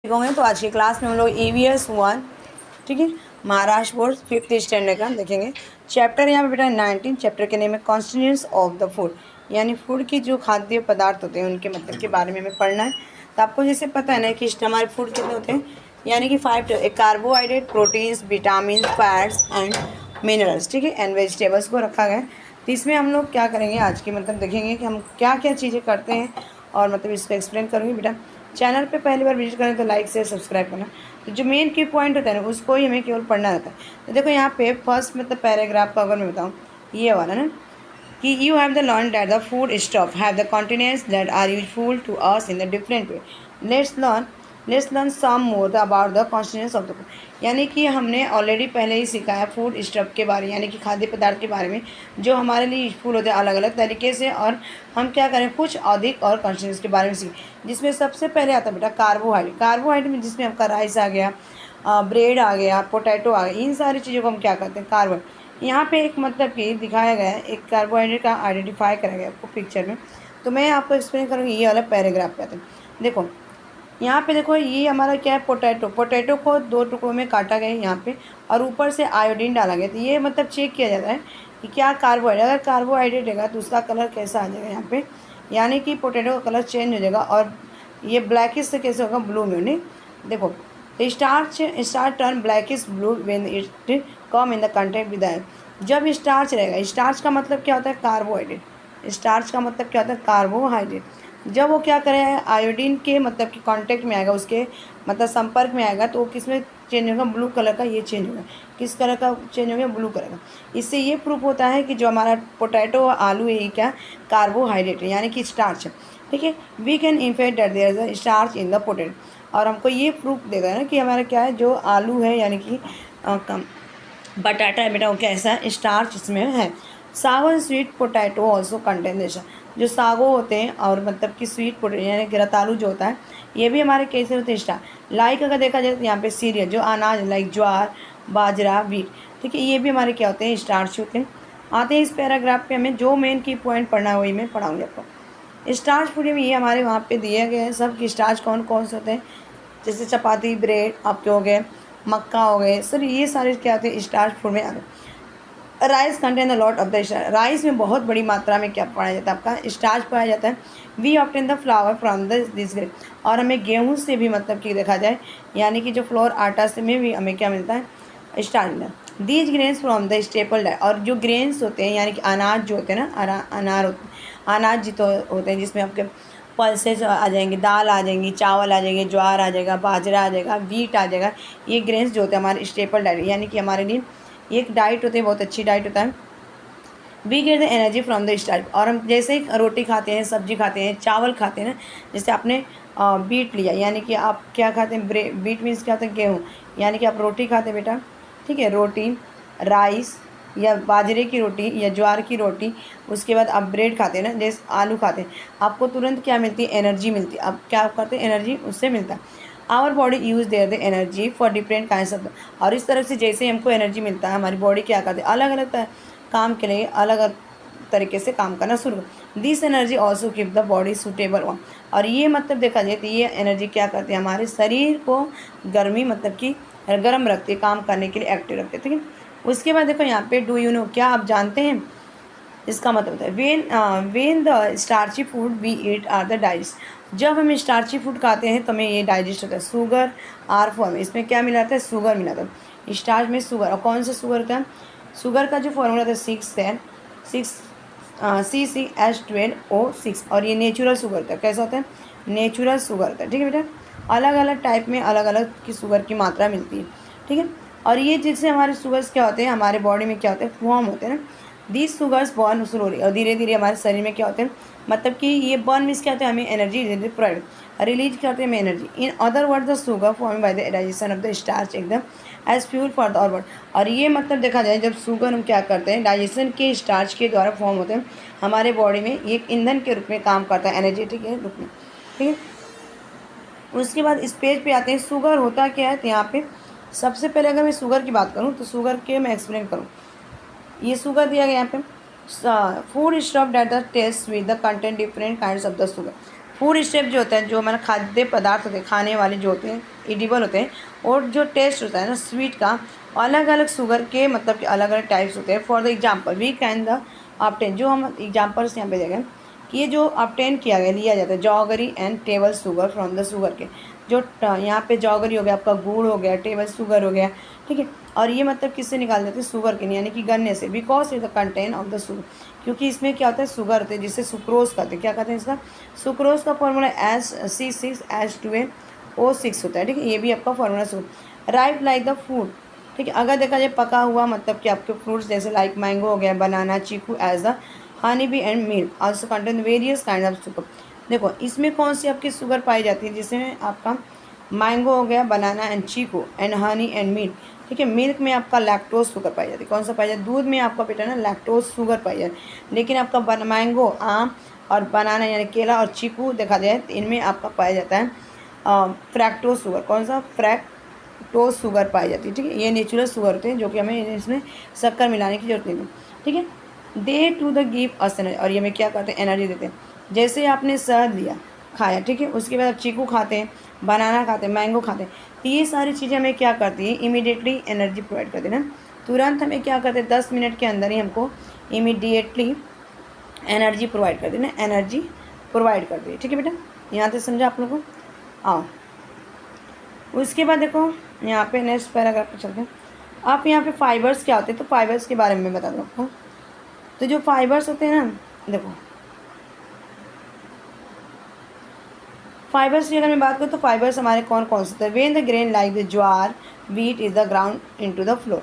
होंगे। तो आज की क्लास में हम लोग EVS 1, ठीक है, महाराष्ट्र बोर्ड 5th स्टैंडर्ड का देखेंगे। चैप्टर यहाँ पे बेटा 19, चैप्टर के नेम है कॉन्स्टिट्यूएंट्स ऑफ द फूड, यानी फूड की जो खाद्य पदार्थ होते हैं उनके मतलब के बारे में हमें पढ़ना है। तो आपको जैसे पता है ना कि हमारे फूड कितने होते हैं, यानी कि 5 carbohydrate, proteins, vitamin, fats and minerals, ठीक है, एंड वेजिटेबल्स को रखा गया है। तो इसमें हम लोग क्या करेंगे आज की मतलब देखेंगे कि हम क्या क्या चीज़ें करते हैं और मतलब इसको एक्सप्लेन करूँगी। बेटा चैनल पे पहली बार विजिट करें तो लाइक से सब्सक्राइब करना। तो जो मेन की पॉइंट होता है ना उसको ही हमें केवल पढ़ना रहता है। तो देखो यहाँ पे फर्स्ट मतलब पैराग्राफ का अगर मैं बताऊँ ये वाला ना कि you have the learn that the food stuff have the contents that are useful to us in the different way. Let's learn some more about the constituents of the food, यानी कि हमने ऑलरेडी पहले ही सीखा है food stuff के बारे में, यानी कि खाद्य पदार्थ के बारे में जो हमारे लिए यूजफुल होते हैं अलग अलग तरीके से। और हम क्या करें कुछ अधिक और कॉन्स्टिट्यूएंट्स के बारे में सीखें, जिसमें सबसे पहले आता है बेटा कार्बोहाइड्रेट में जिसमें आपका राइस आ गया, ब्रेड आ गया, पोटैटो आ गया, इन सारी चीज़ों को हम क्या करते हैं कार्बोहाइड्रेट। यहाँ पे एक मतलब कि दिखाया गया है, एक कार्बोहाइड्रेट का आइडेंटिफाई करा गया आपको पिक्चर में। तो मैं आपको एक्सप्लेन करूँगी, ये वाला पैराग्राफ पे आते हैं। देखो यहाँ पे देखो ये हमारा क्या है, पोटैटो को 2 टुकड़ों में काटा गया है यहाँ पे, और ऊपर से आयोडीन डाला गया। तो ये मतलब चेक किया जाता है कि क्या कार्बोहाइड्रेट, अगर कार्बोहाइड्रेट रहेगा तो उसका कलर कैसा आ जाएगा यहाँ पे, यानी कि पोटैटो का कलर चेंज हो जाएगा और ये ब्लैकिश से कैसे होगा, ब्लू में। नहीं देखो starch turn blackish blue when it come in the contact with the, जब स्टार्च रहेगा, स्टार्च का मतलब क्या होता है कार्बोहाइड्रेट, स्टार्च का मतलब क्या होता है कार्बोहाइड्रेट, जब वो क्या करेगा आयोडीन के मतलब कि कांटेक्ट में आएगा, उसके मतलब संपर्क में आएगा, तो वो किस में चेंज होगा, ब्लू कलर का ये चेंज होगा। किस कलर का चेंज हो गया, ब्लू कलर का। इससे ये प्रूफ होता है कि जो हमारा पोटैटो आलू है ये क्या कार्बोहाइड्रेट है, यानी कि स्टार्च है, ठीक है। We can in fact that there is a starch in the potato, और हमको ये प्रूफ देगा ना कि हमारा क्या है जो आलू है यानी कि बटाटा है बेटा वो कैसा है, स्टार्च इसमें है। Sago and sweet potato also contain this, जो सागो होते हैं और मतलब कि स्वीट पोटैटो यानी कि रतालू जो होता है ये भी हमारे कैसे होते हैं स्टार लाइक। अगर देखा जाए तो यहाँ पे सीरियल जो अनाज लाइक ज्वार, बाजरा, वीट, ठीक है, ये भी हमारे क्या होते हैं स्टार्च होते हैं। आते हैं इस पैराग्राफ पे, हमें जो मेन की पॉइंट पढ़ना है वही मैं पढ़ाऊँगी आपको। स्टार्च फूड में ये हमारे वहाँ पे दिए गए हैं सब कि स्टार्च कौन कौन से होते हैं, जैसे चपाती, ब्रेड आपके हो गए, मक्का हो गए, सर ये सारे क्या होते हैं स्टार्च फूड में आ गए। Rice contain a lot of the starch, rice में बहुत बड़ी मात्रा में क्या पाया जाता है, आपका स्टार्च पाया जाता है। We obtain the flour from this grain, और हमें गेहूँ से भी मतलब कि देखा जाए यानी कि जो फ्लोर आटा से में भी हमें क्या मिलता है स्टार्च मिलता है। These grains from the staple diet, और जो ग्रेन्स होते हैं यानी कि अनाज जो होते हैं ना अनाज जी तो होते हैं जिसमें आपके पल्सेस आ जाएंगे, दाल आ जाएंगी, चावल आ जाएंगे, ज्वार आ जाएगा, बाजरा आ जाएगा, वीट आ जाएगा, ये ग्रेन्स जो होते हैं हमारे स्टेपल डाइट, यानी कि हमारे लिए एक डाइट होती है, बहुत अच्छी डाइट होता है। We get the energy from the starch, और हम जैसे ही रोटी खाते हैं, सब्जी खाते हैं, चावल खाते हैं ना, जैसे आपने बीट लिया यानी कि आप क्या खाते हैं, बीट मीन्स क्या होता है गेहूँ, यानी कि आप रोटी खाते हैं बेटा, ठीक है, रोटी, राइस या बाजरे की रोटी या ज्वार की रोटी, उसके बाद आप ब्रेड खाते हैं ना, जैसे आलू खाते हैं, आपको तुरंत क्या मिलती है, एनर्जी मिलती है। आप क्या करते हैं, एनर्जी उससे मिलता है। Our body use there the energy for different kinds of, और इस तरफ से जैसे हमको एनर्जी मिलता है हमारी बॉडी क्या करती है अलग अलग काम के लिए अलग अलग तरीके से काम करना शुरू कर। This energy also keep the body suitable one, और ये मतलब देखा जाए तो ये एनर्जी क्या करती है हमारे शरीर को गर्मी मतलब कि गर्म रखती है, काम करने के लिए एक्टिव रखती है, ठीक है। उसके बाद देखो यहाँ पे डू यू नो, क्या आप जानते हैं, इसका मतलब है when the starchy food we eat are the digest, जब हम स्टार्ची फूड खाते हैं तो हमें ये डाइजेस्ट होता है। शुगर आर फॉर्म, इसमें क्या मिलाता है, शुगर मिलाता है स्टार्च में शुगर, और कौन सा शुगर होता है, शुगर का जो फॉर्मूला था 6 CCH12O6, और ये नेचुरल शुगर होता है, कैसा होता है, नेचुरल शुगर होता है, ठीक है बेटा। अलग अलग टाइप में अलग अलग की शुगर की मात्रा मिलती है, ठीक है। और ये जिससे हमारे शुगर्स क्या होते हैं हमारे बॉडी में क्या होते हैं, फॉर्म होते हैं ना, दीज शुगर्स बर्न स्लोली, और धीरे धीरे हमारे शरीर में क्या होते हैं, मतलब कि ये बर्न मीन्स क्या होता है, हमें एनर्जी प्रोवाइड रिलीज करते हैं, हमें energy. In other word the sugar form by the digestion of the starch एकदम as fuel for the organ, और ये मतलब देखा जाए जब शुगर हम क्या करते हैं डाइजेशन के स्टार्च के द्वारा फॉर्म होते हैं हमारे बॉडी में, एक ईंधन के रूप में काम करता है, एनर्जेटिक के रूप में, ठीक है। उसके बाद इस पेज पे आते हैं, शुगर होता क्या है, तो यहाँ पे सबसे पहले अगर मैं शुगर की बात करूँ तो शुगर के मैं एक्सप्लेन करूँ, ये शुगर दिया गया यहाँ पे, food stuff that the taste with the content different kinds of the sugar, food step जो होता है, जो हमारा खाद्य पदार्थ होते हैं, खाने वाले जो होते हैं, एडिबल होते हैं, और जो टेस्ट होता है ना स्वीट का, अलग अलग शुगर के मतलब कि अलग अलग टाइप्स होते हैं। For the example we can the obtain, जो हम एग्जाम्पल्स यहाँ पे देंगे कि ये जो ऑब्टेन किया गया, लिया जाता है jaggery and table sugar from the sugarcane, जो यहाँ पे जॉगरी हो गया, आपका गुड़ हो गया, टेबल शुगर हो गया, ठीक है। और ये मतलब किससे निकाल देते हैं, शुगर के, यानी कि गन्ने से, because is the content of the sugar, क्योंकि इसमें क्या होता है, शुगर होते हैं, जिससे सुक्रोज कहते हैं। क्या कहते हैं इसका, सुक्रोज का फॉर्मूला C6H12O6 होता है, ठीक है। ये भी आपका formula sugar. Ripe like the food, ठीक है। अगर देखा जाए पका हुआ मतलब कि आपके फ्रूट्स जैसे लाइक मैंगो हो गया, banana, chikoo, as the honey bee and milk also contain various kind of sugar. देखो इसमें कौन सी आपकी शुगर पाई जाती है, जिसमें आपका मैंगो हो गया, banana and chikoo and honey and milk, ठीक है। मिल्क में आपका लैक्टोज शुगर पाई जाती है। कौन सा पाई जाती है, दूध में आपका बेटा ना लैक्टोज शुगर पाई जाती है। लेकिन आपका मैंगो, आम और बनाना यानी केला और चीकू देखा जाए तो इनमें आपका पाया जाता है फ्रैक्टोज शुगर। कौन सा, फ्रैक्टोज शुगर पाई जाती है, ठीक है। ये नेचुरल शुगर होते हैं जो कि हमें इसमें शक्कर मिलाने की जरूरत नहीं है, ठीक है। They to the give us energy, और ये हमें क्या करते हैं, एनर्जी देते हैं। जैसे आपने शहद लिया, खाया, ठीक है, उसके बाद आप चीकू खाते हैं, बनाना खाते हैं, मैंगो खाते हैं, तो ये सारी चीज़ें हमें क्या करती हैं, इमीडिएटली एनर्जी प्रोवाइड करती है ना। तुरंत हमें क्या करते हैं, 10 मिनट के अंदर ही हमको इमीडिएटली एनर्जी प्रोवाइड करती है ना, एनर्जी प्रोवाइड करती है, ठीक है बेटा। यहाँ तक समझा आप लोगों को। आओ उसके बाद देखो यहाँ पे नेक्स्ट पैराग्राफ पे चलते हैं। आप यहाँ पे फाइबर्स क्या होते हैं, तो फाइबर्स के बारे में बता दूँ आपको। तो जो फाइबर्स होते हैं ना, देखो फाइबर्स की अगर मैं बात करूँ तो फाइबर्स हमारे कौन कौन से होते हैं। When the grain like the jowar wheat is the ground into the flour,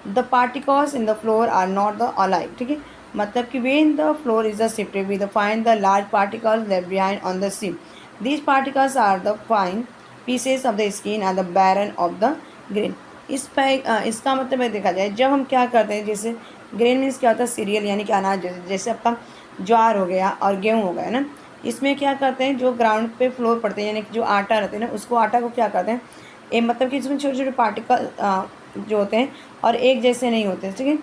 the particles in the flour are not the alike, ठीक है। मतलब कि when the flour is the shifted we the find the large particles left behind on the seam, these particles are the fine pieces of the skin or the bran of the grain. इसका मतलब है देखा जाए, जब हम क्या करते हैं, जैसे ग्रेन मीन्स क्या होता है, सीरियल यानी कि अनाज, जैसे आपका ज्वार हो गया और गेहूँ हो गया ना, इसमें क्या करते हैं, जो ग्राउंड पे फ्लोर पड़ते हैं यानी कि जो आटा रहते हैं ना, उसको आटा को क्या करते हैं, ये मतलब कि इसमें छोटे छोटे पार्टिकल जो होते हैं और एक जैसे नहीं होते, ठीक है।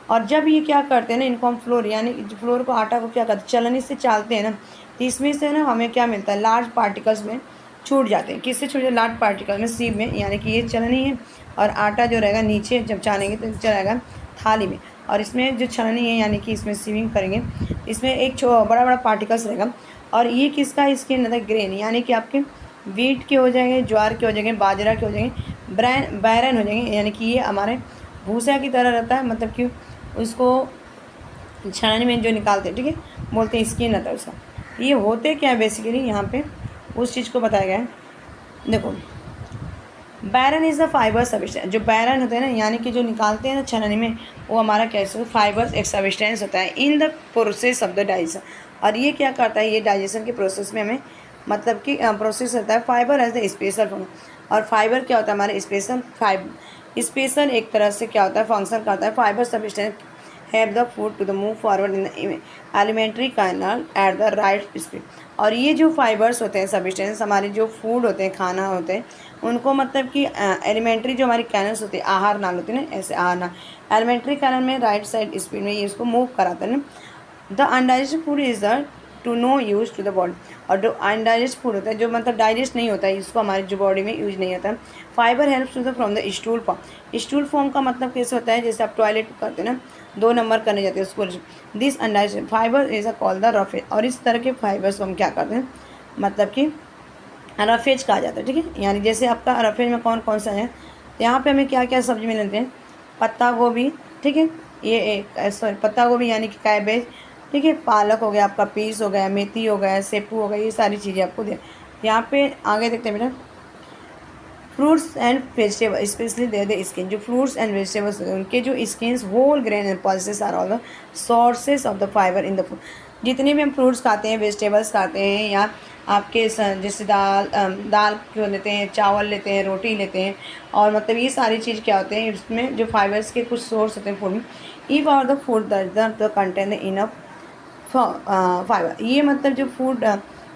और जब ये क्या करते हैं ना, इनको हम फ्लोर यानी फ्लोर को, आटा को क्या करते हैं, चलनी से चालते हैं ना, तो इसमें से ना हमें क्या मिलता है, लार्ज पार्टिकल्स में छूट जाते हैं। किससे छूट जाते, लार्ज पार्टिकल में, सीब में, यानी कि ये चलनी है और आटा जो रहेगा नीचे जब छानेंगे तो चलाएगा थाली में, और इसमें जो छलनी है यानी कि इसमें सीविंग करेंगे, इसमें एक बड़ा बड़ा पार्टिकल्स रहेगा। और ये किसका, इसके अंदर ग्रेन यानी कि आपके वीट के हो जाएंगे, ज्वार के हो जाएंगे, बाजरा के हो जाएंगे, बैरन हो जाएंगे, यानी कि ये हमारे भूसा की तरह रहता है, मतलब कि उसको छानने में जो निकालते हैं, ठीक है, बोलते हैं स्किन रहता है उसका। ये होते क्या है बेसिकली, यहाँ पे उस चीज़ को बताया गया है। देखो बैरन इज़ द फाइबर सबिस्टेंस, जो बैरन होते हैं ना यानी कि जो निकालते हैं ना छननी में, वो हमारा कैसे फाइबर एक सबिस्टेंस होता है in the process of the digestion. और ये क्या करता है, ये डाइजेशन के प्रोसेस में हमें मतलब कि प्रोसेस होता है। Fibre as the special function, और फाइबर क्या होता है, हमारे स्पेशल एक तरह से क्या होता है, फंक्शन करता है। Fibre substance have the food to the move forward in the alimentary canal at the right speed. और ये जो फाइबर्स होते हैं सबिस्टेंस, हमारे जो फूड होते हैं, खाना होते हैं, उनको मतलब कि एलिमेंट्री जो हमारी कैनल्स होती है, आहार नाल होती है ना, ऐसे आहार नाल, एलिमेंट्री कैनल में राइट साइड स्पीड में ये इसको मूव कराता है ना। The undigested food is the to no use to the body, और जो अनडाइजेस्ट फूड होता है, जो मतलब डाइजेस्ट नहीं होता है, इसको हमारी जो बॉडी में यूज नहीं होता है। Fibre helps to the from the stool form. Stool form का मतलब कैसे होता है, जैसे आप टॉयलेट करते हैं ना, 2 नंबर करने जाते हैं उसको, this undigested fibre is a call the roughage. और इस तरह के फाइबर्स को हम क्या करते हैं, मतलब कि रफेज कहा जाता है, ठीक है। यानी जैसे आपका रफेज में कौन कौन सा है, यहाँ पे हमें क्या क्या सब्जी मिलते हैं, पत्ता गोभी, ठीक है, ये एक सॉरी पत्ता गोभी यानी कि कैबेज, ठीक है, पालक हो गया, आपका पीस हो गया, मेथी हो गया, सेपू हो गया, ये सारी चीज़ें आपको दे। यहाँ पे आगे देखते हैं बेटा, fruits and vegetable specially they the skin. जो फ्रूट्स एंड वेजिटेबल्स उनके जो skins, whole grain and pulses are all the sources of the fibre in the food. जितने भी हम फ्रूट्स खाते हैं, वेजिटेबल्स खाते हैं, या आपके जैसे दाल क्यों लेते हैं, चावल लेते हैं, रोटी लेते हैं, और मतलब ये सारी चीज़ क्या होते हैं, इसमें जो फाइबर्स के कुछ सोर्स होते हैं फूड में। If are the food the contain enough fibre, ये मतलब जो फूड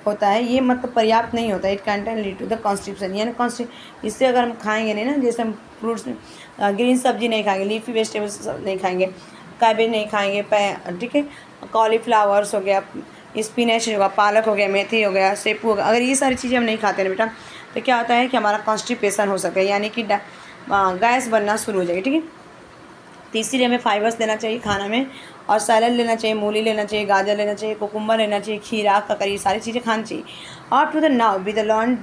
होता है ये मतलब पर्याप्त नहीं होता है, it contain lead to the constipation, यानी इससे अगर हम खाएंगे नहीं ना, जैसे हम फ्रूट्स में ग्रीन सब्जी नहीं खाएंगे, लीफी वेजिटेबल्स नहीं खाएंगे, कैबेज नहीं खाएंगे, ठीक है, कॉलीफ्लावर्स हो गया, स्पिनच होगा, पालक हो गया, मेथी हो गया, सेपू हो गया, अगर ये सारी चीज़ें हम नहीं खाते ना बेटा तो क्या होता है कि हमारा कॉन्स्टिपेशन हो सकता है, यानी कि गैस बनना शुरू हो जाएगी। ठीक है, तो इसीलिए हमें फाइबर्स लेना चाहिए खाना में, और सैलड लेना चाहिए, मूली लेना चाहिए, गाजर लेना चाहिए, कुकुम्बर लेना चाहिए, खीरा, ककड़ी, सारी चीज़ें खानी चाहिए। Up to the now we the learn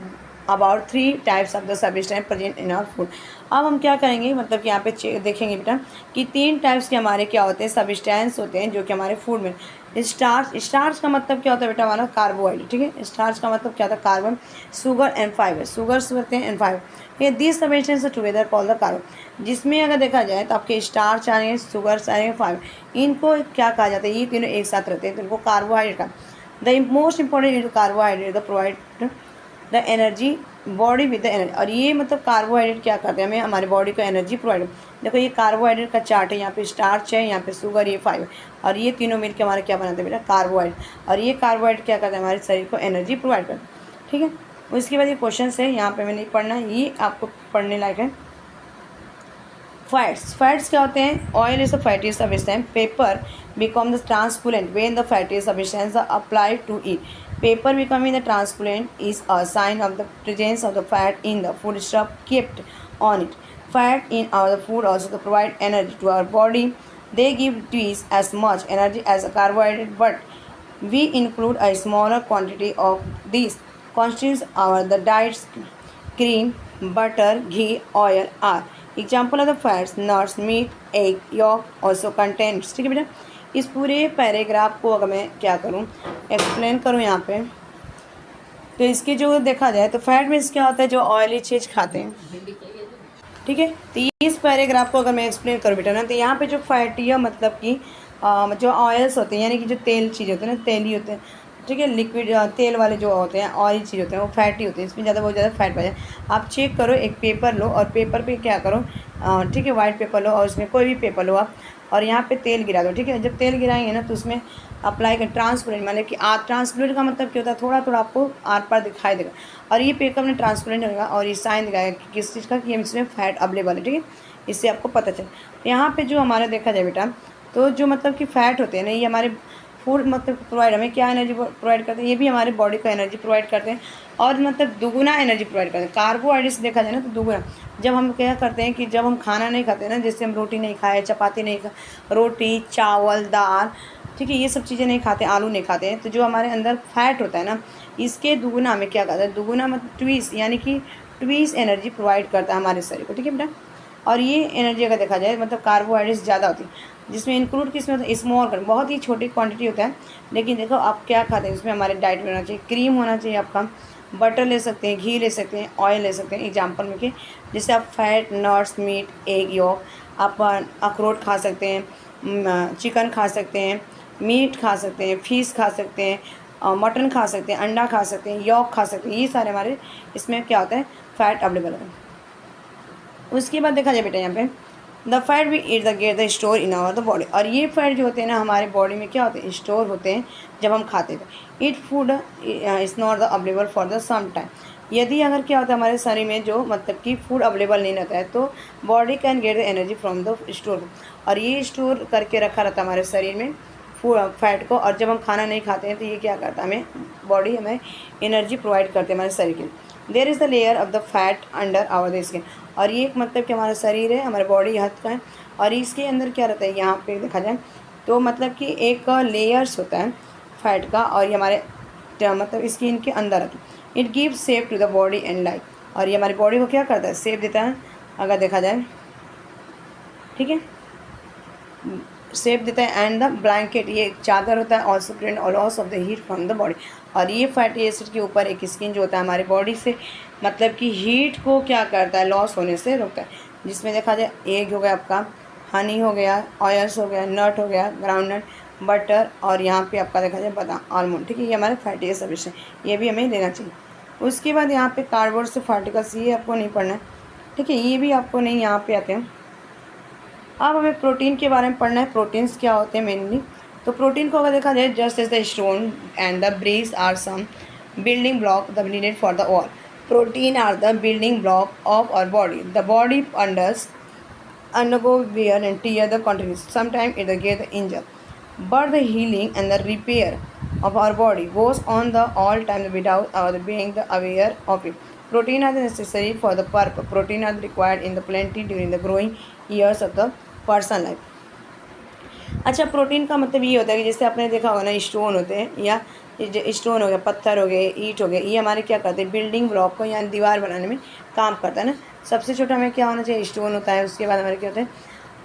about 3 types of the substance present in our food. अब हम क्या करेंगे, मतलब कि यहाँ पे देखेंगे बेटा कि 3 टाइप्स के हमारे क्या होते हैं, सब्सटेंस होते हैं जो कि हमारे फूड में। स्टार्च, स्टार्च का मतलब क्या होता है बेटा हमारा कार्बोहाइड्रेट। ठीक है, स्टार्च का मतलब क्या होता है, carbon, sugar and fibre, sugars होते हैं एंड फाइबर, ये this substance together called the carbon. जिसमें अगर देखा जाए तो आपके स्टार्च आ रहे हैं, शुगर्स आ रहे हैं, फाइबर, इनको क्या कहा जाता है, ये तीनों एक साथ रहते हैं तो इनको कार्बोहाइड्रेट का। The most important is carbohydrate the provide the energy body with the energy. और ये मतलब कार्बोहाइड्रेट क्या करते हैं, हमें हमारी बॉडी को एनर्जी प्रोवाइड। देखो ये कार्बोहाइड्रेट का चार्ट है, यहाँ पे स्टार्च है, यहाँ पे शुगर, ये फाइबर, और ये तीनों मिलकर हमारे क्या बनाते हैं बेटा, कार्बोहाइड्रेट। और ये कार्बोहाइड्रेट क्या करते हैं, हमारे शरीर को एनर्जी प्रोवाइड करते हैं। ठीक है, उसके बाद ये क्वेश्चन है, यहाँ पे मैं नहीं पढ़ना, ये आपको पढ़ने लायक है। फैट्स, फैट्स क्या होते हैं, oil is a fatty substance, paper become the transparent when the fatty substance are applied to it. Paper becoming the transparent is a sign of the presence of the fat in the foodstuff kept on it. Fat in our food also provide energy to our body. They give twice as much energy as a carbohydrate, but we include a smaller quantity of these constitutes our the diets. Cream, butter, ghee, oil are example of the fats. Nuts, meat, egg, yolk also contains। ठीक है बेटा, इस पूरे paragraph को अगर मैं क्या करूं, एक्सप्लेन करूं यहाँ पे, तो इसके जो देखा जाए तो फैट मीन्स क्या होता है, जो ऑयली चीज़ खाते हैं। ठीक है, तो इस पैराग्राफ को अगर मैं एक्सप्लेन करूँ बेटा ना, तो यहाँ पे जो फैटी है मतलब कि जो ऑयल्स होते हैं, यानी कि जो तेल चीज़ होते हैं ना, तेल ही होते हैं। ठीक है, लिक्विड तेल वाले जो होते हैं, ऑयल चीज़ होते हैं, वो फैटी होते हैं, इसमें ज़्यादा बहुत ज़्यादा फैट पाया जाए। आप चेक करो, एक पेपर लो और पेपर पे क्या करो, ठीक है, वाइट पेपर लो और उसमें कोई भी पेपर लो आप, और यहाँ पे तेल गिरा दो। ठीक है, जब तेल गिराएंगे ना तो उसमें अप्लाई कर, ट्रांसपेरेंट मतलब कि ट्रांसपेरेंट का मतलब क्या होता है, थोड़ा थोड़ा आपको आर पार दिखाई देगा, और ये पेपर में ट्रांसपेरेंट होगा और ये साइन दिखाएगा कि किस चीज़ का, कि इसमें फैट अवेलेबल है। ठीक है, इससे आपको पता चले। तो यहाँ पे जो हमारा देखा जाए बेटा, तो जो मतलब कि फ़ैट होते हैं ना, ये हमारे फूड मतलब प्रोवाइड, हमें क्या एनर्जी प्रोवाइड करते हैं, ये भी हमारे बॉडी को एनर्जी प्रोवाइड करते हैं, और मतलब दुगुना एनर्जी प्रोवाइड करते हैं। कार्बोहाइड्रेट्स देखा जाए ना तो दुगुना, जब हम क्या करते हैं कि जब हम खाना नहीं खाते ना, जैसे हम रोटी नहीं खाए, चपाती नहीं खा, रोटी, चावल, दाल, ठीक है, ये सब चीज़ें नहीं खाते, आलू नहीं खाते हैं, तो जो हमारे अंदर फैट होता है ना, इसके दुगुना हमें क्या कहता है, दुगुना मतलब ट्वीस, यानी कि ट्वीस एनर्जी प्रोवाइड करता है हमारे शरीर को। ठीक है बेटा, और ये एनर्जी अगर देखा जाए मतलब कार्बोहाइड्रेट्स ज़्यादा होती है, जिसमें इंक्लूड किसमें होता है, स्मॉल, बहुत ही छोटी क्वांटिटी होता है। लेकिन देखो आप क्या खाते हैं, इसमें हमारे डाइट में होना चाहिए, क्रीम होना चाहिए आपका, बटर ले सकते हैं, घी ले सकते हैं, ऑयल ले सकते हैं, एग्जाम्पल में कि जैसे आप fat, nuts, meat, egg, yolk, आप अखरोट खा सकते हैं, चिकन खा सकते हैं, मीट खा सकते हैं, फिश खा सकते हैं, मटन खा सकते हैं, अंडा खा सकते हैं, यॉक खा सकते हैं, ये सारे हमारे इसमें क्या होता है, फ़ैट अवेलेबल है। उसके बाद देखा जाए बेटा यहाँ पे, the fat we eat the get the store in our the body. और ये फैट जो होते हैं ना हमारे बॉडी में क्या होते हैं, स्टोर होते हैं जब हम खाते थे। It food is not the available for the some time. यदि अगर क्या होता है हमारे शरीर में जो मतलब कि फूड अवेलेबल नहीं रहता है, तो body can get the energy from the store, और ये स्टोर करके रखा रहता है हमारे शरीर में फैट को, और जब हम खाना नहीं खाते हैं तो ये क्या करता है, हमें बॉडी हमें एनर्जी प्रोवाइड करते हैं हमारे शरीर के। There is the layer of the fat under our the skin. और ये एक मतलब कि हमारा शरीर है, हमारे बॉडी हाथ का है, और इसके अंदर क्या रहता है, यहाँ पे देखा जाए तो मतलब कि एक लेयर्स होता है फैट का, और ये हमारे मतलब स्किन के अंदर आता है। It gives shape to the body and life. और ये हमारी बॉडी को क्या करता है, शेप देता है अगर देखा जाए। ठीक है, शेप देता है। एंड द ब्लैंकेट, ये एक चादर होता है, also prevent loss of the heat from the body. और ये फैटी एसिड के ऊपर एक स्किन जो होता है हमारी बॉडी से मतलब कि हीट को क्या करता है, लॉस होने से रोकता है। जिसमें देखा जाए एग हो गया आपका, हनी हो गया, ऑयल्स हो गया, नट हो गया, ग्राउंड नट, बटर, और यहाँ पे आपका देखा जाए बादाम, आलमंड। ठीक है, ये हमारे फैटी एसिड है, ये भी हमें लेना चाहिए। उसके बाद यहाँ पे कार्बोहाइड्रेट से पार्टिकल्स, ये आपको नहीं पढ़ना है। ठीक है, ये भी आपको नहीं यहाँ पे आते हैं। अब हमें प्रोटीन के बारे में पढ़ना है, प्रोटीन्स क्या होते हैं मेनली। तो प्रोटीन को अगर देखा जाए, just as the stone and the brace are some building block the needed for the wall, protein are the building block of our body. The body undergo wear and tear the continuous, sometimes it get injured, but the healing and the repair of our body goes on the all time without our being the aware of it. Protein are necessary for the purpose. Protein are required in the plenty during the growing years of the person life. अच्छा, protein का मतलब ये होता है कि जैसे आपने देखा होगा ना, स्टोन होते हैं या स्टोन हो गया, पत्थर हो गए, ईंट हो गए, ये हमारे क्या करते हैं, बिल्डिंग ब्लॉक को या दीवार बनाने में काम करता है ना। सबसे छोटा हमें क्या होना चाहिए, स्टोन होता है, उसके बाद हमारे क्या होते हैं,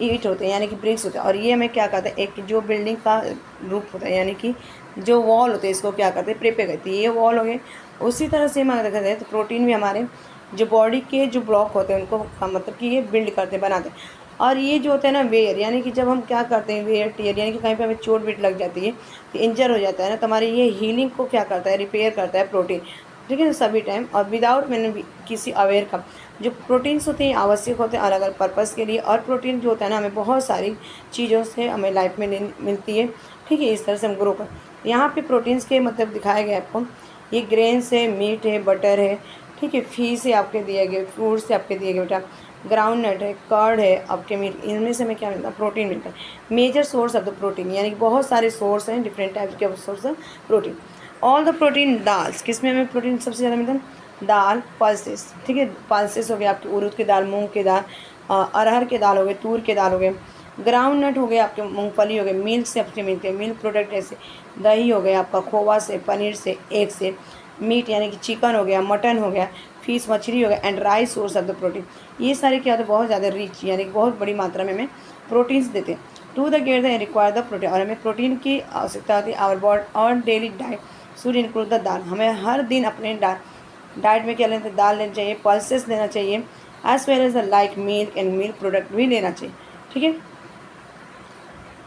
ईंट होते हैं यानी कि ब्रिक्स होते हैं, और ये हमें क्या करता है, एक जो बिल्डिंग का रूप होता है यानी कि जो वॉल होते हैं, इसको क्या करते हैं, प्रेपे करती है, ये वॉल हो गए। उसी तरह से हम अगर देखा जाए तो प्रोटीन भी हमारे जो बॉडी के जो ब्लॉक होते हैं उनको मतलब कि ये बिल्ड करते हैं, बनाते हैं। और ये जो होता है ना वेयर, यानी कि जब हम क्या करते हैं, वेयर टीयर यानी कि कहीं पे हमें चोट बीट लग जाती है, तो इंजर हो जाता है ना, तो हमारी ये हीलिंग को क्या करता है, रिपेयर करता है प्रोटीन, ठीक है ना, सभी टाइम। और विदाउट मैंने किसी अवेयर का जो प्रोटीन्स होते हैं आवश्यक होते हैं अलग अलग पर्पज़ के लिए। और प्रोटीन जो होता है ना हमें बहुत सारी चीज़ों से हमें लाइफ में मिलती है, ठीक है, इस तरह से हम ग्रो कर। यहाँ पे प्रोटीन्स के मतलब दिखाए गए आपको, ये ग्रेन्स है, मीट है, बटर है, ठीक है, फीस है आपके दिए गए, फ्रूट्स से आपके दिए गए बेटा, ग्राउंड नट है, कर्ड है, आपके मिल्क, इनमें से हमें क्या मिलता है, प्रोटीन मिलता है। Major source of the protein, यानी कि बहुत सारे सोर्स हैं, डिफरेंट टाइप्स के source of protein. All the protein दाल्स, किस में हमें प्रोटीन सबसे ज़्यादा मिलता है, दाल, पल्सेस, ठीक है, पल्सेस हो गए आपकी उड़द की दाल, मूंग की दाल, अरहर के दाल हो गए, तूर के दाल हो गए, ग्राउंड नट हो गए आपके, मूंगफली हो गए, मिल्क से आपके मिलते हैं, मिल्क प्रोडक्ट जैसे दही हो गया आपका, खोवा से, पनीर से, एग से, मीट यानी कि चिकन हो गया, मटन हो गया, फिश मछली हो गया, and rice source of the protein. ये सारे क्या होते हैं, बहुत ज़्यादा रिच यानी कि बहुत बड़ी मात्रा में हमें प्रोटीन्स देते हैं। To the get the require the protein, और हमें प्रोटीन की आवश्यकता होती है। आवर बॉडी और daily diet should include the dal, हमें हर दिन अपने डाइट में क्या लेना चाहिए, दाल लेना चाहिए, पल्सेस लेना चाहिए, as well as the like milk and milk product भी लेना चाहिए, ठीक है।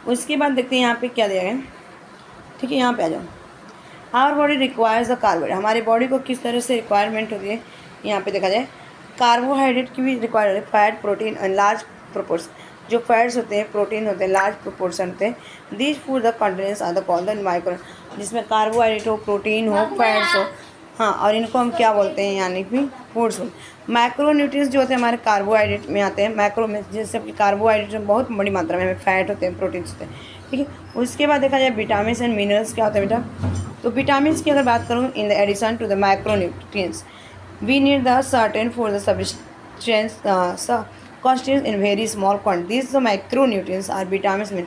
उसके बाद देखते हैं यहाँ पे क्या दिया गया, ठीक है, यहाँ पे आ जाओ। Our body requires the carbohydrate, हमारी बॉडी को किस तरह से रिक्वायरमेंट होती है, यहाँ पे देखा जाए कार्बोहाइड्रेट की भी रिक्वायर होती है, fat, protein and large proportion, जो फैट्स होते हैं, प्रोटीन होते हैं, लार्ज प्रोपोर्शन होते हैं। These food the contents are the called the micro, जिसमें कार्बोहाइड्रेट हो, प्रोटीन हो, फैट्स हो, हाँ, और इनको हम क्या बोलते हैं, यानी कि फूड्स। मैक्रो न्यूट्रिएंट्स जो होते हैं हमारे कार्बोहाइड्रेट में आते हैं, मैक्रो में जैसे कि कार्बोहाइड्रेट में बहुत बड़ी मात्रा में हमें फैट होते हैं, प्रोटीन्स होते हैं, ठीक है। उसके बाद देखा जाए विटामिन एंड मिनरल्स क्या होते हैं बेटा, तो विटामिन की अगर बात करूँ, in the addition to the macronutrients we need the certain for the substance constituents in very small quantity, this the micronutrients are vitamin mean.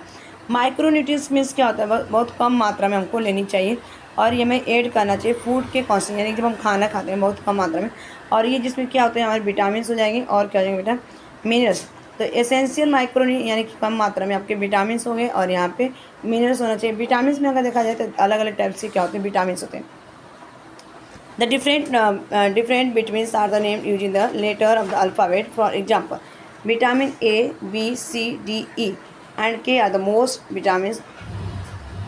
Micronutrients means क्या होता है, बहुत कम मात्रा में हमको लेनी चाहिए, और ये हमें ऐड करना चाहिए फूड के कॉन्स्टेंट, यानी जब हम खाना खाते हैं बहुत कम मात्रा में, और ये जिसमें क्या होते हैं, हमारे विटामिन हो जाएंगे और क्या हो जाएंगे बेटा, मिनरल्स। तो एसेंशियल माइक्रोन्यूट्रिएंट यानी कि कम मात्रा में आपके विटामिन हो गए, और यहाँ पे मिनरल्स होना चाहिए। विटामिन में अगर देखा जाए तो अलग अलग टाइप से क्या होते हैं, विटामिन होते हैं। The different vitamins are the name using the letter of the alphabet. For example, vitamin A, B, C, D, E, and K are the most vitamins.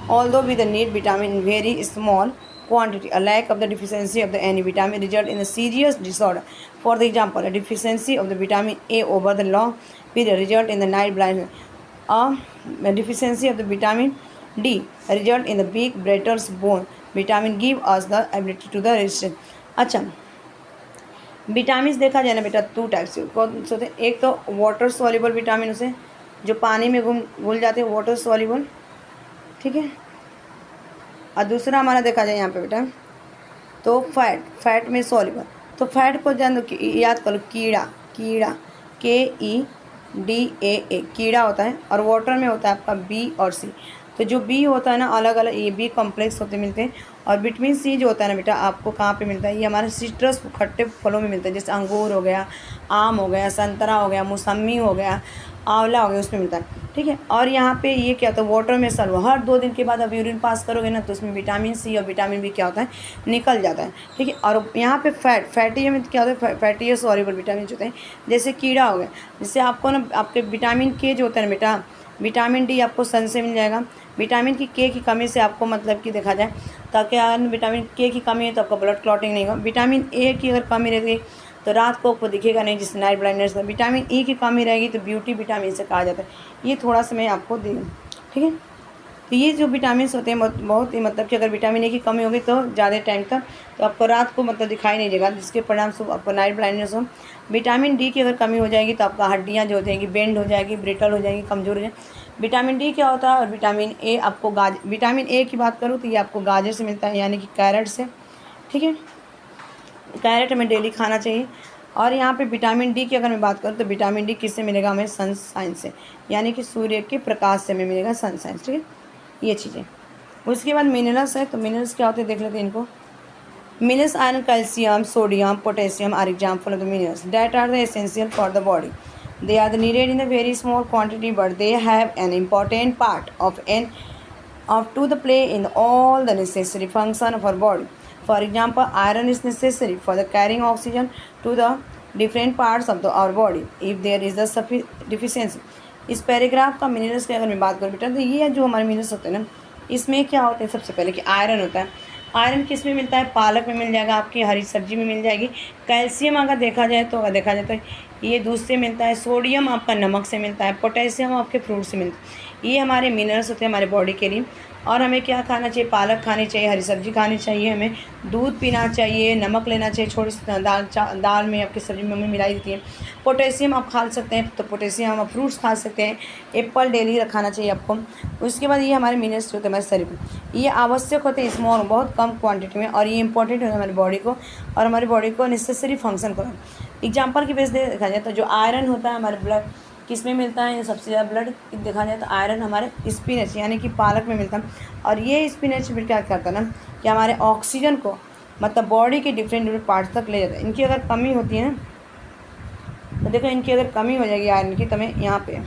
Although we need vitamin in very small quantity, a lack of the deficiency of the any vitamin result in a serious disorder. For the example, a deficiency of the vitamin A over the long period result in the night blindness. A deficiency of the vitamin D result in the big brittle bone. Vitamin give us the ability to the resistance. अच्छा, vitamin देखा जाए ना बेटा, two types के कौन से होते हैं, एक तो वाटर सॉल्युबल विटामिन उसे जो पानी में घुल जाते हैं, वाटर सॉल्युबल, ठीक है। और दूसरा हमारा देखा जाए यहाँ पे बेटा, तो फैट में सॉल्युबल, तो फैट को जान दो, याद करो, कीड़ा KEDAA कीड़ा होता है, और वाटर में होता है आपका B और C। तो जो बी होता है ना, अलग अलग ये बी कॉम्प्लेक्स होते मिलते हैं। और विटामिन सी जो होता है ना बेटा, आपको कहाँ पे मिलता है, ये हमारे सिट्रस खट्टे फलों में मिलता है, जैसे अंगूर हो गया, आम हो गया, संतरा हो गया, मौसमी हो गया, आंवला हो गया, उसमें मिलता है, ठीक है। और यहाँ पे ये क्या होता है, वाटर में सल्व, हर 2 दिन के बाद अब यूरिन पास करोगे ना, तो उसमें विटामिन सी और विटामिन बी क्या होता है, निकल जाता है, ठीक है। और यहाँ पे फैटी में क्या होता है, फैटी सॉल्युबल विटामिन होते हैं, जैसे कीड़ा हो गया, जिससे आपको ना आपके विटामिन के जो होता है ना बेटा, विटामिन डी आपको सन से मिल जाएगा। विटामिन की के की कमी से आपको मतलब कि देखा जाए, ताकि अगर विटामिन के की कमी है तो आपका ब्लड क्लॉटिंग नहीं होगा। विटामिन ए की अगर कमी रहेगी तो रात को आपको दिखेगा नहीं, जिससे नाइट ब्लाइंडनेस है। विटामिन ई की कमी रहेगी तो ब्यूटी विटामिन से कहा जाता है। ये थोड़ा सा मैं आपको दे दूँ, ठीक है। तो ये जो विटामिन होते हैं बहुत ही मतलब कि अगर विटामिन ए की कमी होगी तो ज़्यादा टाइम तक तो आपको रात को मतलब दिखाई नहीं देगा, जिसके परिणाम से आपको नाइट ब्लाइंडनेस हो। विटामिन डी की अगर कमी हो जाएगी तो आपका हड्डियाँ जो हो जाएंगी, बेंड हो जाएगी, ब्रिटल हो जाएगी, कमज़ोर हो जाएगी। विटामिन डी क्या होता है, और विटामिन ए आपको विटामिन ए की बात करूँ तो ये आपको गाजर से मिलता है, यानी कि कैरेट से, ठीक है। कैरेट हमें डेली खाना चाहिए। और यहाँ पे विटामिन डी की अगर मैं बात करूँ तो विटामिन डी किससे मिलेगा, हमें सनशाइन से, यानी कि सूर्य के प्रकाश से हमें मिलेगा सनशाइन, ठीक है, ये चीज़ें। उसके बाद मिनरल्स है, तो मिनरल्स क्या होते हैं देख लेते हैं इनको। Minerals iron, calcium, sodium, potassium are example of the minerals that are the essential for the body. They are needed in a very small quantity, but they have an important part to the play in all the necessary function of our body. For example, iron is necessary for the carrying oxygen to the different parts of our body. If there is a deficiency, इस paragraph का minerals की अगर मैं बात करूँ बेटा, तो ये जो हमारे मिनरल्स होते हैं ना, इसमें क्या होते हैं, सबसे पहले कि आयरन होता है। आयरन किस में मिलता है, पालक में मिल जाएगा, आपकी हरी सब्जी में मिल जाएगी। कैल्शियम अगर देखा जाए तो ये दूध से मिलता है। सोडियम आपका नमक से मिलता है। पोटेशियम आपके फ्रूट से मिलता है। ये हमारे मिनरल्स होते हैं हमारे बॉडी के लिए। और हमें क्या खाना चाहिए, पालक खानी चाहिए, हरी सब्जी खानी चाहिए, हमें दूध पीना चाहिए, नमक लेना चाहिए, छोटी सी दाल में आपकी सब्जी मम्मी मिलाई देती है। पोटेशियम आप खा सकते हैं, तो पोटेशियम आप फ्रूट्स खा सकते हैं। एप्पल डेली खाना चाहिए आपको। उसके बाद ये हमारे मिनरल्स होते हैं हमारे शरीर में, ये आवश्यक होते हैं स्मॉल, बहुत कम क्वांटिटी में, और ये इंपॉर्टेंट है हमारी बॉडी को, और हमारी बॉडी को नेसेसरी फंक्शन को। एग्जाम्पल की बेस देखा जाए तो जो आयरन होता है हमारे ब्लड किस में मिलता है, सबसे ज़्यादा ब्लड देखा जाए तो आयरन हमारे स्पिनच यानी कि पालक में मिलता है। और ये स्पिनच फिर क्या करता है ना कि हमारे ऑक्सीजन को मतलब बॉडी के डिफरेंट पार्ट्स तक ले जाता है। इनकी अगर कमी होती है ना, तो देखो इनकी अगर कमी हो जाएगी आयरन की, तो हमें यहाँ पे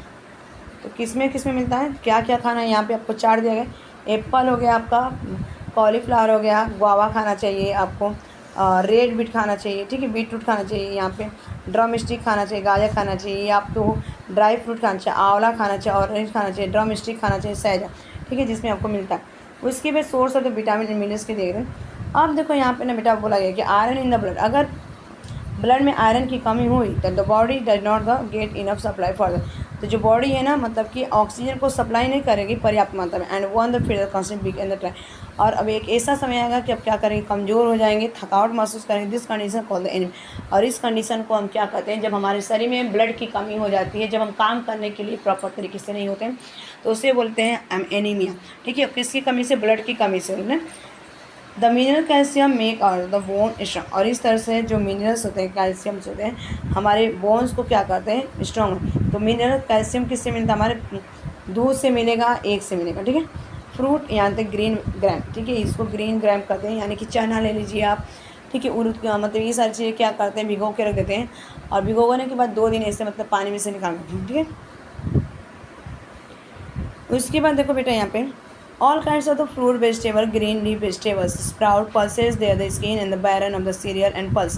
तो किस में मिलता है, क्या क्या खाना है, यहाँ पे आपको चार्ट दिया गया। एप्पल हो गया आपका, कॉलीफ्लावर हो गया, गुआवा खाना चाहिए आपको, रेड बीट खाना चाहिए, ठीक है, बीटरूट खाना चाहिए, यहाँ पे ड्रम स्टिक खाना चाहिए, गाजर खाना चाहिए, आपको ड्राई फ्रूट खाना चाहिए, आंवला खाना चाहिए, ऑरेंज खाना चाहिए, ड्रम स्टिक खाना चाहिए, सहजा, ठीक है, जिसमें आपको मिलता है। उसके बाद source of the vitamin and minerals के देख रहे हैं। अब देखो यहाँ पे ना बेटा बोला गया कि आयरन इन द ब्लड, अगर ब्लड में आयरन की कमी हुई तो the body does not the get enough supply for the, तो जो बॉडी है ना मतलब कि ऑक्सीजन को सप्लाई नहीं करेगी पर्याप्त मात्रा में, एंड वन द फिर constant week in the try, और अब एक ऐसा समय आएगा कि अब क्या करेंगे, कमज़ोर हो जाएंगे, थकावट महसूस करेंगे। This condition call the anaemia, और इस कंडीशन को हम क्या कहते हैं, जब हमारे शरीर में ब्लड की कमी हो जाती है, जब हम काम करने के लिए प्रॉपर तरीके से नहीं होते हैं, तो उसे बोलते हैं एनीमिया, ठीक है। किसकी कमी से, ब्लड की कमी से होते हैं। द मिनरल कैल्शियम मेक और द बोन स्ट्रॉन्ग, और इस तरह से जो मिनरल्स होते हैं, कैल्शियम्स होते हैं, हमारे बोन्स को क्या करते हैं, स्ट्रॉन्ग। तो मिनरल कैल्शियम किससे मिलता है, हमारे दूध से मिलेगा, एग से मिलेगा, ठीक है। फ्रूट यहाँ तक ग्रीन ग्रैम, ठीक है, इसको ग्रीन ग्रैम कहते हैं, यानी कि चना ले लीजिए आप, ठीक है, उड़द का मतलब ये सारी चीज़ें क्या करते हैं, भिगो के रख देते हैं, और भिगोने के बाद 2 दिन ऐसे मतलब पानी में से निकाल देते हैं, ठीक है। उसके बाद देखो बेटा यहाँ पे all kinds of the fruit, vegetable, green leaf vegetables, sprout, pulses, they are the skin and the barren of the cereal and pulse.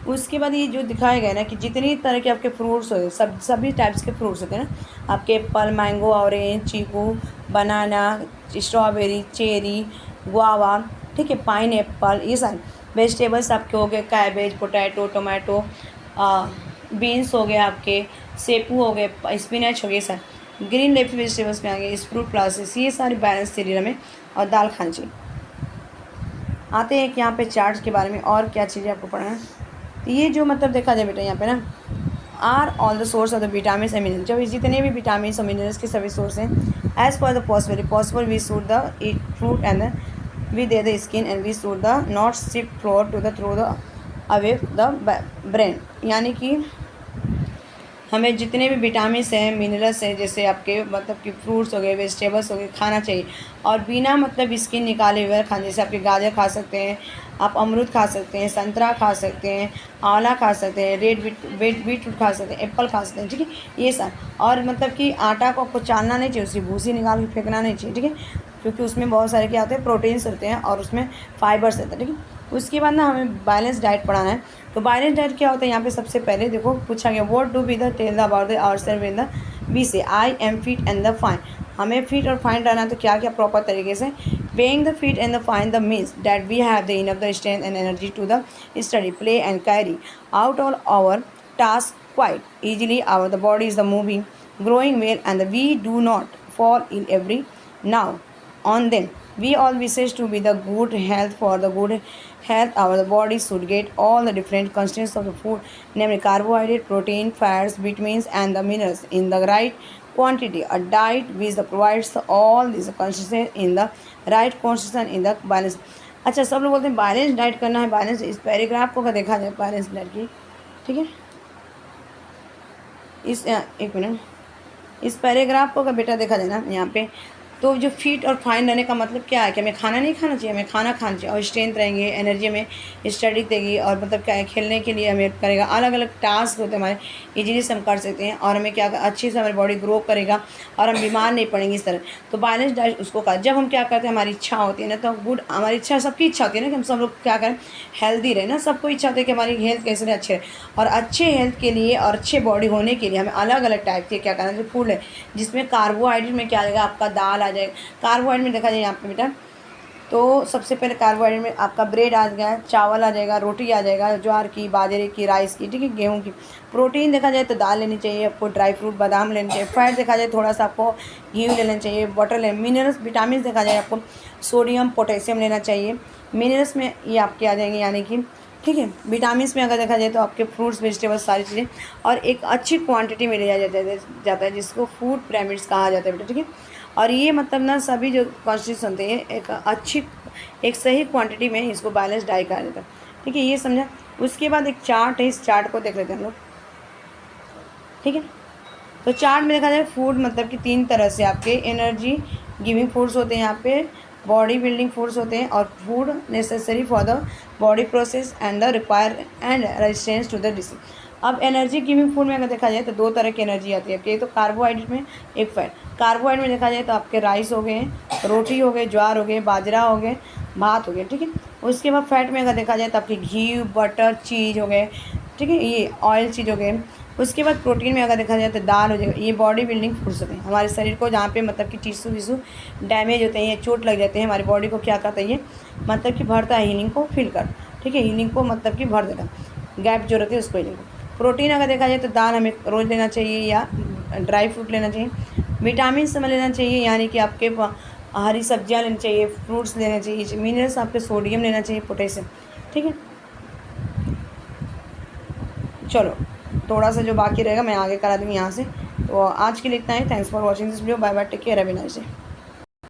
उसके बाद ये जो दिखाया गया ना कि जितनी तरह के आपके फ्रूट्स होते हैं, सभी टाइप्स के फ्रूट्स होते हैं ना आपके, एप्पल, मैंगो, ऑरेंज, चीकू, बनाना, स्ट्रॉबेरी, चेरी, गुआवा, ठीक है, पाइन एप्पल, ये सारे वेजिटेबल्स आपके हो गए, कैबेज, पोटैटो, टोमेटो, बीन्स हो गए आपके, सेपू हो गए, स्पिनच हो गए, सर ग्रीन लीफी वेजिटेबल्स में आ गए, फ्रूट प्लासेस, ये सारी बैलेंस सीरियल में, और दाल खानी चाहिए। आते हैं कि यहाँ पे चार्ट्स के बारे में और क्या चीज़ें आपको पढ़ना है। तो ये जो मतलब देखा जाए बेटा यहाँ पे ना, are all the source of the vitamin and minerals, जब जितने भी विटामिन और मिनरल्स के सभी सोर्स हैं, as per the possible we should the eat fruit and we they the skin and we should the not shift flour to the through the away the bran, यानी कि हमें जितने भी vitamin हैं, minerals हैं, जैसे आपके मतलब कि फ्रूट्स हो गए, वेजिटेबल्स हो गए, खाना चाहिए, और बिना मतलब स्किन निकाले हुए खाने, जैसे आपके गाजर खा सकते हैं, आप अमरूद खा सकते हैं, संतरा खा सकते हैं, आंवला खा सकते हैं, रेड बीटरूट खा सकते हैं, एप्पल खा सकते हैं, ठीक है, ये सब। और मतलब कि आटा को आपको चालना नहीं चाहिए, उसकी भूसी निकाल के फेंकना नहीं चाहिए, ठीक है, क्योंकि उसमें बहुत सारे क्या होते हैं, प्रोटीन्स होते हैं, और उसमें फाइबर्स रहते हैं, ठीक है। उसके बाद ना हमें बैलेंस डाइट पढ़ाना है। तो बैलेंस डाइट क्या होता है, यहाँ पे सबसे पहले देखो पूछा गया, what do be the tell the about the our self in the we say I am fit and the fine, हमें फिट और फाइन रहना है, तो क्या क्या प्रॉपर तरीके से, being the fit and the fine the means that we have the enough the strength and energy to the study, play and carry out all our task quite easily, our the body is the moving growing well and we do not fall in every now on them. We all wishes to be the good health. For the good health, our body should get all the different constituents of the food, namely carbohydrate, protein, fats, vitamins, and the minerals in the right quantity, a diet which provides all these constituents in the right concentration in the balance. अच्छा, सब लोग बोलते हैं balance diet करना है, balance, इस paragraph को अगर देखा जाए बैलेंस डाइट की, ठीक है, इस एक मिनट, इस पैराग्राफ को अगर बेटा देखा जाए ना यहाँ पे, तो जो फिट और फाइन रहने का मतलब क्या है कि हमें खाना नहीं खाना चाहिए, हमें खाना खाना चाहिए, और स्ट्रेंथ रहेंगे, एनर्जी में स्टडी देगी, और मतलब क्या है, खेलने के लिए हमें करेगा, अलग अलग टास्क होते हैं हमारे, इजीली से हम कर सकते हैं, और हमें क्या अच्छे से हमारी बॉडी ग्रो करेगा और हम बीमार नहीं पड़ेंगे इस तरह। तो बैलेंस डाइट उसको का जब हम क्या करते हैं, हमारी इच्छा होती है ना, तो गुड, हमारी इच्छा, सबकी इच्छा होती है ना कि हम सब लोग क्या करें, हेल्दी रहे ना, सबको इच्छा होती है कि हमारी हेल्थ कैसे रहे, अच्छे रहे, और अच्छे हेल्थ के लिए और अच्छे बॉडी होने के लिए हमें अलग अलग टाइप के क्या करना चाहिए, फूड है, जिसमें कार्बोहाइड्रेट में क्या आ जाएगा, आपका दाल आ जाएगा, कार्बोहाइड्रेट में देखा जाए यहाँ पे बेटा, तो सबसे पहले कार्बोहाइड्रेट में आपका ब्रेड आ गया, चावल आ जाएगा, रोटी आ जाएगा, ज्वार की, बाजरे की, राइस की, ठीक है, गेहूं की। प्रोटीन देखा जाए तो दाल लेनी चाहिए आपको, ड्राई फ्रूट बादाम लेने चाहिए। फैट देखा जाए थोड़ा सा आपको घी लेना चाहिए, बटर ले। मिनरल्स विटामिन देखा जाए आपको सोडियम पोटेशियम लेना चाहिए। मिनरल्स में ये आपके आ जाएंगे, यानी कि ठीक है। विटामिन में अगर देखा जाए तो आपके फ्रूट्स वेजिटेबल्स सारी चीज़ें, और एक अच्छी क्वांटिटी में लिया जाता है जिसको फूड पिरामिड्स कहा जाता है बेटा, ठीक है। और ये मतलब ना सभी जो कॉन्स्टिट्यूशन होते हैं एक सही क्वांटिटी में इसको बैलेंस डाइट कहा जाता है, ठीक है, ये समझा। उसके बाद एक चार्ट है, इस चार्ट को देख लेते हैं हम लोग, ठीक है। तो चार्ट में देखा जाए फूड मतलब कि 3 तरह से आपके एनर्जी गिविंग फूड्स होते हैं, यहाँ पे बॉडी बिल्डिंग फूड्स होते हैं, और food necessary for the body process and the require and resistance to the disease. अब एनर्जी गिविंग फूड में अगर देखा जाए तो 2 तरह की एनर्जी आती है आपके, तो कार्बोहाइड्रेट में, एक फैट। कार्बोहाइड्रेट में देखा जाए तो आपके राइस हो गए, रोटी हो गए, ज्वार हो गए, बाजरा हो गए, भात हो गए, ठीक है। उसके बाद फैट में अगर देखा जाए तो आपके घी, बटर, चीज़ हो गए, ठीक है, ये ऑयल चीज़ हो गए। उसके बाद प्रोटीन में अगर देखा जाए तो दाल हो जाएगा। ये बॉडी बिल्डिंग फूड्स होते हैं, हमारे शरीर को जहाँ पे मतलब कि टिश्यू विशू डैमेज होते हैं या चोट लग जाते हैं, हमारी बॉडी को क्या करता है ये, मतलब कि भरता है, हीलिंग को फील कर, ठीक है, हीलिंग को मतलब कि भर देगा, गैप जो रहती है उसको हीलिंग को। प्रोटीन अगर देखा जाए तो दाल हमें रोज़ लेना चाहिए या ड्राई फ्रूट लेना चाहिए। विटामिन हमें लेना चाहिए, यानी कि आपके हरी सब्जियाँ लेनी चाहिए, फ्रूट्स लेने चाहिए। मिनरल्स आपके सोडियम लेना चाहिए, पोटेशियम, ठीक है। चलो थोड़ा सा जो बाकी रहेगा मैं आगे करा दूँगी यहाँ से। तो आज के लिए इतना ही। Thanks for watching this video. Bye bye, take care, have a nice day.